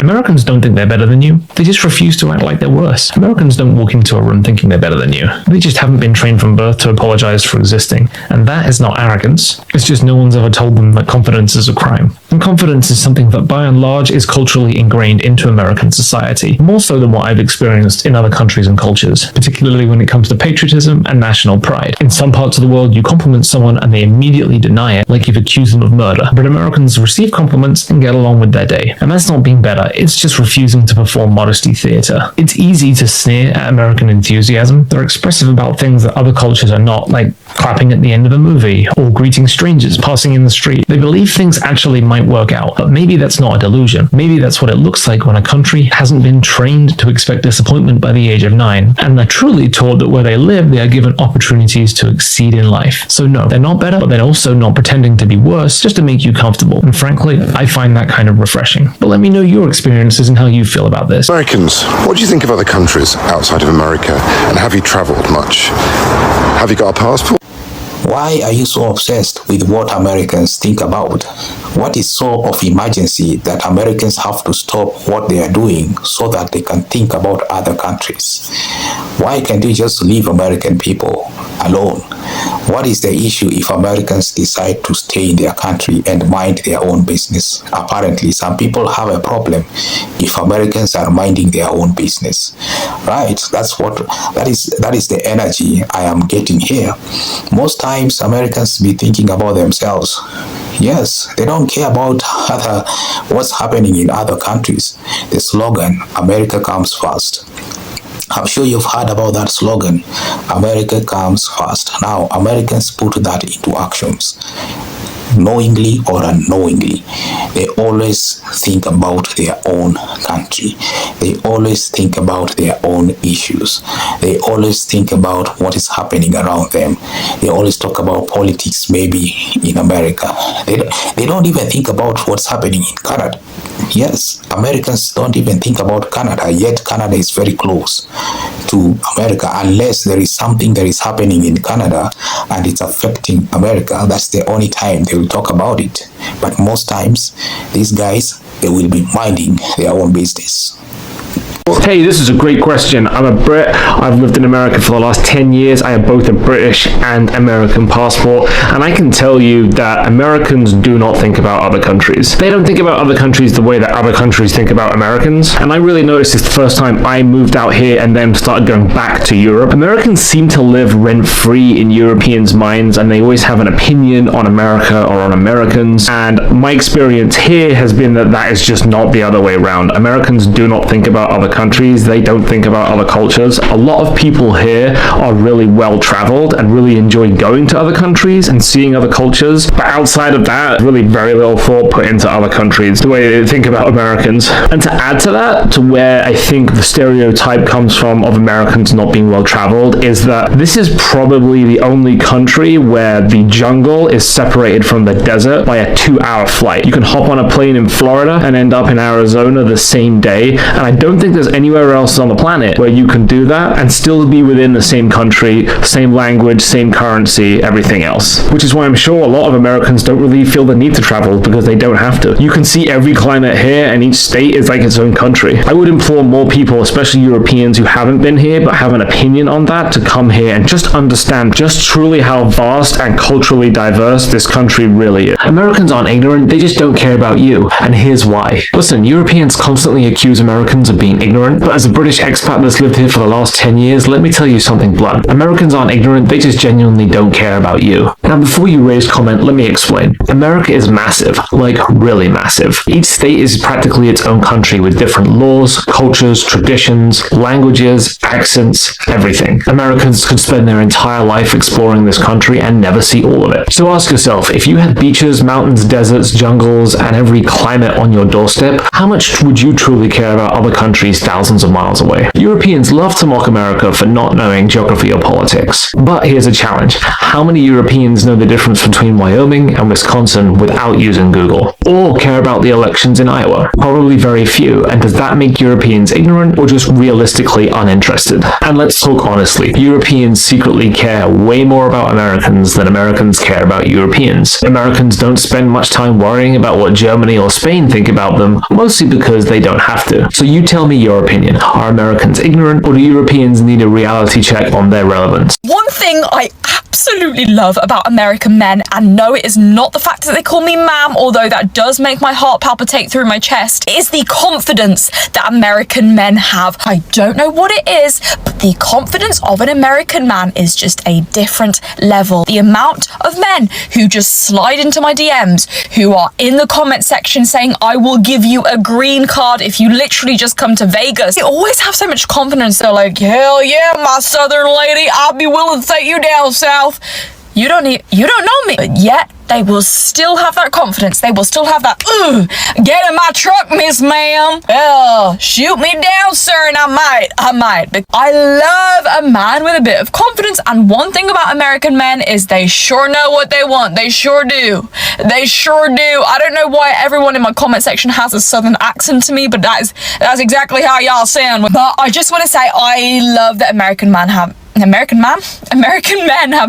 Americans don't think they're better than you. They just refuse to act like they're worse. Americans don't walk into a room thinking they're better than you. They just haven't been trained from birth to apologize for existing. And that is not arrogance. It's just no one's ever told them that confidence is a crime. And confidence is something that by and large is culturally ingrained into American society, more so than what I've experienced in other countries and cultures, particularly when it comes to patriotism and national pride. In some parts of the world, you compliment someone and they immediately deny it, like you've accused them of murder. But Americans receive compliments and get along with their day. And that's not being better, it's just refusing to perform modesty theater. It's easy to sneer at American enthusiasm. They're expressive about things that other cultures are not, like clapping at the end of a movie or greeting strangers passing in the street. They believe things actually might work out, but maybe that's not a delusion. Maybe that's what it looks like when a country hasn't been trained to expect disappointment by the age of 9, and they're truly taught that where they live, they are given opportunities to exceed in life. So no, they're not better, but they're also not pretending to be worse just to make you comfortable. And frankly, I find that kind of refreshing. But let me know your experiences and how you feel about this. Americans, what do you think of other countries outside of America? And have you traveled much? Have you got a passport? Why are you so obsessed with what Americans think about? What is so of emergency that Americans have to stop what they are doing so that they can think about other countries? Why can't you just leave American people alone? What is the issue if Americans decide to stay in their country and mind their own business? Apparently, some people have a problem if Americans are minding their own business. Right? That is the energy I am getting here. Most times Americans be thinking about themselves. Yes, they don't care about what's happening in other countries. The slogan, America comes first. I'm sure you've heard about that slogan, America comes first. Now, Americans put that into actions. Knowingly or unknowingly, they always think about their own country. They always think about their own issues. They always think about what is happening around them. They always talk about politics, maybe in America. They don't even think about what's happening in Canada. Yes, Americans don't even think about Canada, yet Canada is very close to America. Unless there is something that is happening in Canada and it's affecting America, that's the only time they will talk about it. But most times, these guys, they will be minding their own business. Hey, this is a great question. I'm a Brit. I've lived in America for the last 10 years. I have both a British and American passport, and I can tell you that Americans do not think about other countries. They don't think about other countries the way that other countries think about Americans, and I really noticed this the first time I moved out here and then started going back to Europe. Americans seem to live rent-free in Europeans' minds, and they always have an opinion on America or on Americans, and my experience here has been that that is just not the other way around. Americans do not think about other countries. They don't think about other cultures. A lot of people here are really well traveled and really enjoy going to other countries and seeing other cultures, but outside of that, really very little thought put into other countries, the way they think about Americans. And to add to that, to where I think the stereotype comes from of Americans not being well traveled, is that this is probably the only country where the jungle is separated from the desert by a 2-hour flight. You can hop on a plane in Florida and end up in Arizona the same day, and I don't think there's anywhere else on the planet where you can do that and still be within the same country, same language, same currency, everything else. Which is why I'm sure a lot of Americans don't really feel the need to travel because they don't have to. You can see every climate here and each state is like its own country. I would implore more people, especially Europeans who haven't been here but have an opinion on that, to come here and just understand just truly how vast and culturally diverse this country really is. Americans aren't ignorant, they just don't care about you. And here's why. Listen, Europeans constantly accuse Americans of being ignorant, but as a British expat that's lived here for the last 10 years, let me tell you something blunt. Americans aren't ignorant, they just genuinely don't care about you. Now before you raise comment, let me explain. America is massive, like really massive. Each state is practically its own country with different laws, cultures, traditions, languages, accents, everything. Americans could spend their entire life exploring this country and never see all of it. So ask yourself, if you had beaches, mountains, deserts, jungles, and every climate on your doorstep, how much would you truly care about other countries thousands of miles away. Europeans love to mock America for not knowing geography or politics. But here's a challenge. How many Europeans know the difference between Wyoming and Wisconsin without using Google? Or care about the elections in Iowa? Probably very few. And does that make Europeans ignorant or just realistically uninterested? And let's talk honestly. Europeans secretly care way more about Americans than Americans care about Europeans. Americans don't spend much time worrying about what Germany or Spain think about them, mostly because they don't have to. So you tell me your opinion. Are Americans ignorant, or do Europeans need a reality check on their relevance? One thing I absolutely love about American men, and no, it is not the fact that they call me ma'am, although that does make my heart palpitate through my chest, is the confidence that American men have. I don't know what it is, but the confidence of an American man is just a different level. The amount of men who just slide into my DMs, who are in the comment section saying, I will give you a green card if you literally just come to Vegas. They always have so much confidence. They're like, hell yeah, my southern lady, I'll be willing to take you down south. You don't know me, but yet they will still have that confidence. They will still have that, get in my truck, miss ma'am. Oh, shoot me down, sir, and I might. But I love a man with a bit of confidence, and one thing about American men is they sure know what they want. They sure do. They sure do. I don't know why everyone in my comment section has a southern accent to me, but that's exactly how y'all sound. But I just want to say I love that American men have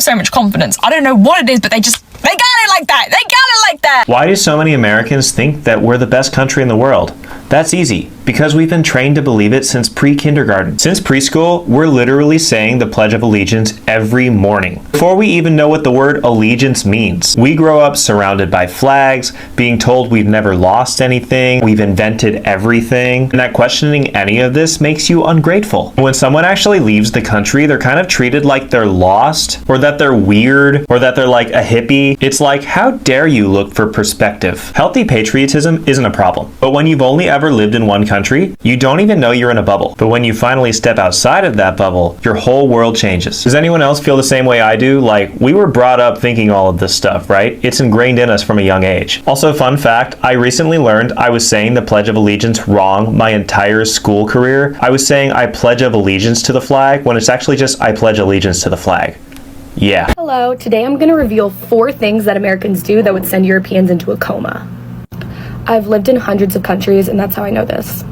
so much confidence. I don't know what it is, but they got it like that. They got it like that. Why do so many Americans think that we're the best country in the world? That's easy, because we've been trained to believe it since pre-kindergarten. Since preschool, we're literally saying the Pledge of Allegiance every morning, before we even know what the word allegiance means. We grow up surrounded by flags, being told we've never lost anything, we've invented everything, and that questioning any of this makes you ungrateful. When someone actually leaves the country, they're kind of treated like they're lost, or that they're weird, or that they're like a hippie. It's like, how dare you look for perspective? Healthy patriotism isn't a problem, but when you've only ever lived in one country, you don't even know you're in a bubble. But when you finally step outside of that bubble, your whole world changes. Does anyone else feel the same way I do? Like, we were brought up thinking all of this stuff, right? It's ingrained in us from a young age. Also, fun fact, I recently learned I was saying the Pledge of Allegiance wrong my entire school career. I was saying I pledge of allegiance to the flag when it's actually just I pledge allegiance to the flag. Yeah. Hello, today I'm going to reveal 4 things that Americans do that would send Europeans into a coma. I've lived in hundreds of countries, and that's how I know this.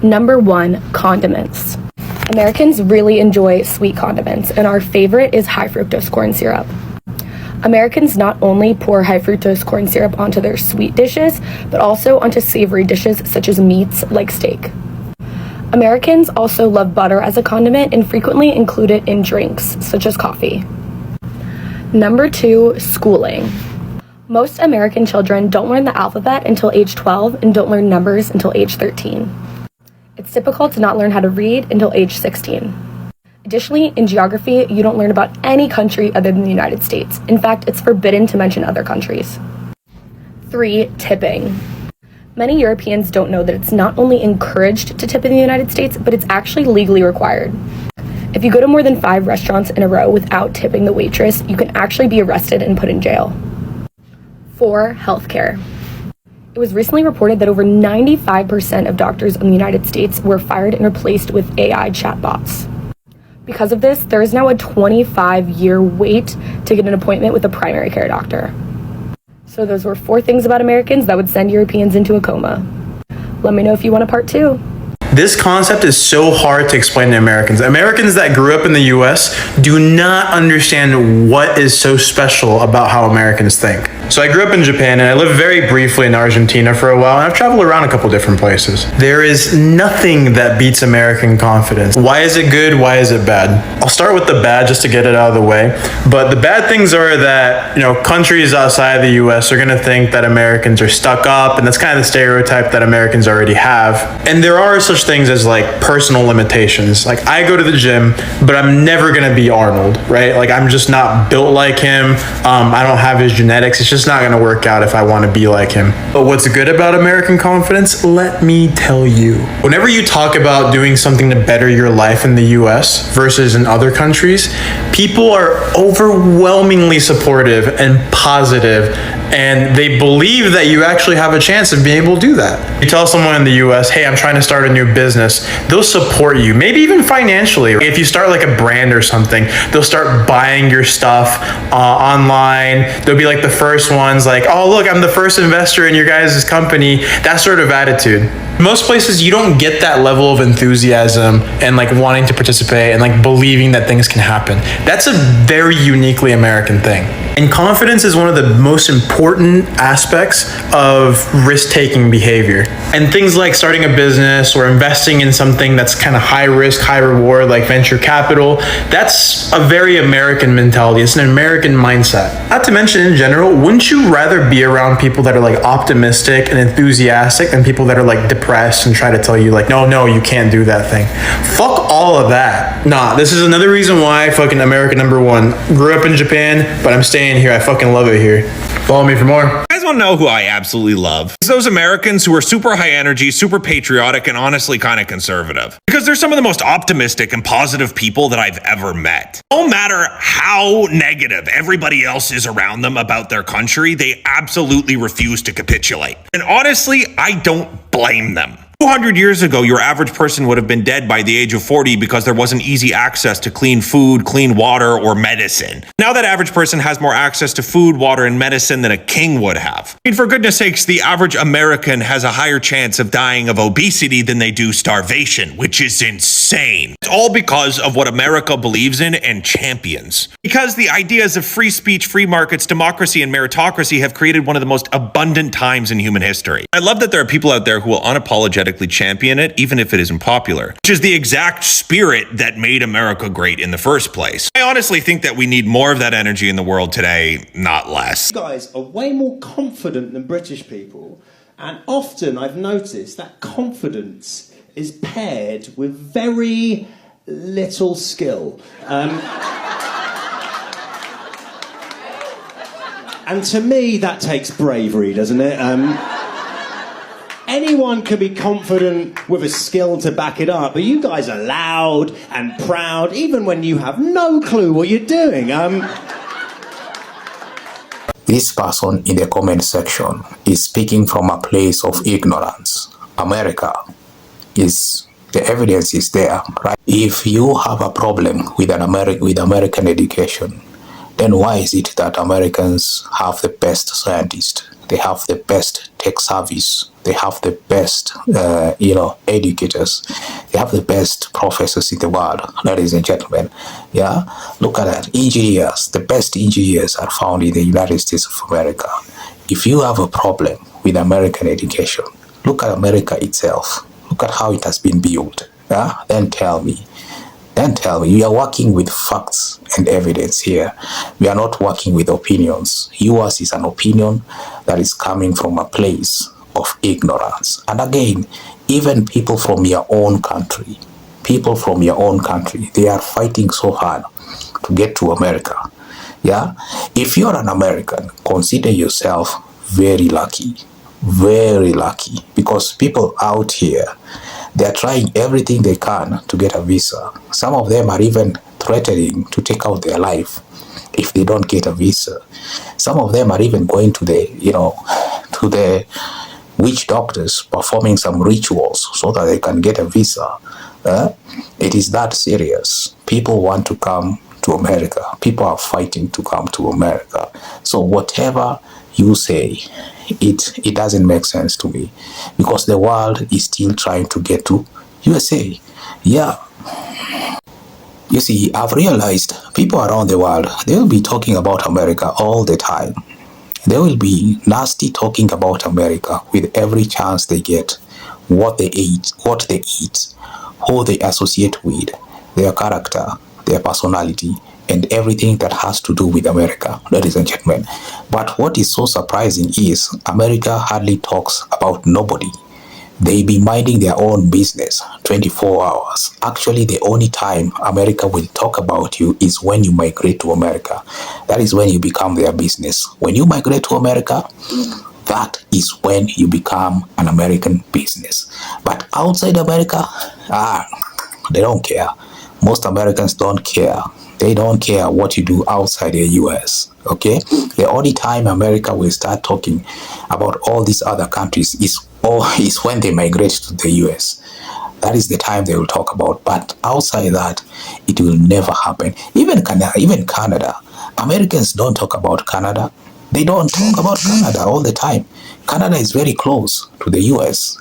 Number 1, condiments. Americans really enjoy sweet condiments, and our favorite is high fructose corn syrup. Americans not only pour high fructose corn syrup onto their sweet dishes, but also onto savory dishes such as meats like steak. Americans also love butter as a condiment and frequently include it in drinks, such as coffee. Number 2, schooling. Most American children don't learn the alphabet until age 12 and don't learn numbers until age 13. It's typical to not learn how to read until age 16. Additionally, in geography, you don't learn about any country other than the United States. In fact, it's forbidden to mention other countries. 3, tipping. Many Europeans don't know that it's not only encouraged to tip in the United States, but it's actually legally required. If you go to more than 5 restaurants in a row without tipping the waitress, you can actually be arrested and put in jail. 4, healthcare. It was recently reported that over 95% of doctors in the United States were fired and replaced with AI chatbots. Because of this, there is now a 25-year wait to get an appointment with a primary care doctor. So those were 4 things about Americans that would send Europeans into a coma. Let me know if you want a part 2. This concept is so hard to explain to Americans. Americans that grew up in the US do not understand what is so special about how Americans think. So I grew up in Japan and I lived very briefly in Argentina for a while, and I've traveled around a couple different places. There is nothing that beats American confidence. Why is it good? Why is it bad? I'll start with the bad just to get it out of the way. But the bad things are that, countries outside of the US are gonna think that Americans are stuck up, and that's kind of the stereotype that Americans already have. And there are such things as like personal limitations. Like, I go to the gym, but I'm never gonna be Arnold, right? Like, I'm just not built like him. I don't have his genetics. It's just not gonna work out if I wanna be like him. But what's good about American confidence? Let me tell you. Whenever you talk about doing something to better your life in the US versus in other countries, people are overwhelmingly supportive and positive And they believe that you actually have a chance of being able to do that. You tell someone in the US, hey, I'm trying to start a new business, they'll support you, maybe even financially. If you start like a brand or something, they'll start buying your stuff online. They'll be like the first ones, like, oh, look, I'm the first investor in your guys' company. That sort of attitude. Most places, you don't get that level of enthusiasm and like wanting to participate and like believing that things can happen. That's a very uniquely American thing. And confidence is one of the most important aspects of risk-taking behavior. And things like starting a business or investing in something that's kind of high risk, high reward, like venture capital, that's a very American mentality. It's an American mindset. Not to mention in general, wouldn't you rather be around people that are like optimistic and enthusiastic than people that are like depressed and try to tell you like, no, you can't do that thing? Fuck all of that. Nah, this is another reason why fucking America #1. Grew up in Japan, but I'm staying here. I fucking love it here. Follow me for more. You guys want to know who I absolutely love? It's those Americans who are super high energy, super patriotic, and honestly kind of conservative. Because they're some of the most optimistic and positive people that I've ever met. No matter how negative everybody else is around them about their country, they absolutely refuse to capitulate. And honestly, I don't blame them. 200 years ago, your average person would have been dead by the age of 40 because there wasn't easy access to clean food, clean water, or medicine. Now that average person has more access to food, water, and medicine than a king would have. I mean, for goodness sakes, the average American has a higher chance of dying of obesity than they do starvation, which is insane. It's all because of what America believes in and champions. Because the ideas of free speech, free markets, democracy, and meritocracy have created one of the most abundant times in human history. I love that there are people out there who will unapologetically champion it, even if it isn't popular, which is the exact spirit that made America great in the first place. I honestly think that we need more of that energy in the world today, not less. You guys are way more confident than British people, and often I've noticed that confidence is paired with very little skill. And to me, that takes bravery, doesn't it? Anyone can be confident with a skill to back it up, but you guys are loud and proud, even when you have no clue what you're doing. This person in the comment section is speaking from a place of ignorance. America is, the evidence is there, right? If you have a problem with American education, then why is it that Americans have the best scientists? They have the best tech service. They have the best, educators. They have the best professors in the world, ladies and gentlemen. Yeah, look at that. Engineers, the best engineers are found in the United States of America. If you have a problem with American education, look at America itself. Look at how it has been built. Yeah, then tell me. We are working with facts and evidence here. We are not working with opinions. Yours is an opinion that is coming from a place of ignorance. And again, even people from your own country, they are fighting so hard to get to America. Yeah? If you're an American, consider yourself very lucky, because people out here, they are trying everything they can to get a visa. Some of them are even threatening to take out their life if they don't get a visa. Some of them are even going to the witch doctors, performing some rituals so that they can get a visa. It is that serious. People want to come to America. People are fighting to come to America. So whatever you say, it doesn't make sense to me, because the world is still trying to get to USA. Yeah. You see, I've realized people around the world, they will be talking about America all the time. They will be nasty talking about America with every chance they get. What they eat, who they associate with, their character, their personality, and everything that has to do with America, ladies and gentlemen. But what is so surprising is America hardly talks about nobody. They be minding their own business 24 hours. Actually, the only time America will talk about you is when you migrate to America. That is when you become their business. When you migrate to America, that is when you become an American business. But outside America, they don't care. Most Americans don't care. They don't care what you do outside the US. Okay, the only time America will start talking about all these other countries is when they migrate to the US. That is the time they will talk about. But outside that, it will never happen. Even Canada, Americans don't talk about Canada. They don't talk about Canada all the time. Canada is very close to the US,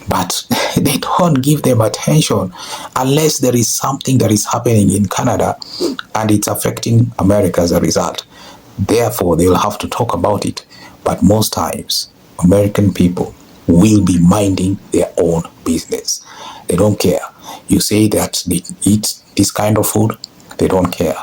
but they don't give them attention unless there is something that is happening in Canada and it's affecting America as a result. Therefore, they will have to talk about it. But most times, American people will be minding their own business. They don't care. You say that they eat this kind of food, they don't care.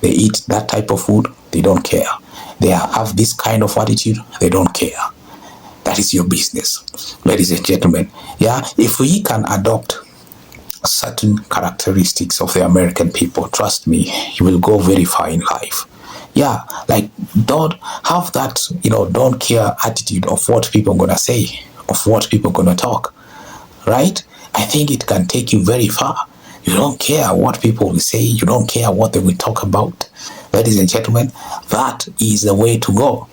They eat that type of food, they don't care. They have this kind of attitude, they don't care. That is your business, ladies and gentlemen. Yeah, if we can adopt certain characteristics of the American people, trust me, you will go very far in life. Yeah, like don't have that, don't care attitude of what people are gonna say, of what people are gonna talk, right? I think it can take you very far. You don't care what people will say, you don't care what they will talk about. Ladies and gentlemen, that is the way to go.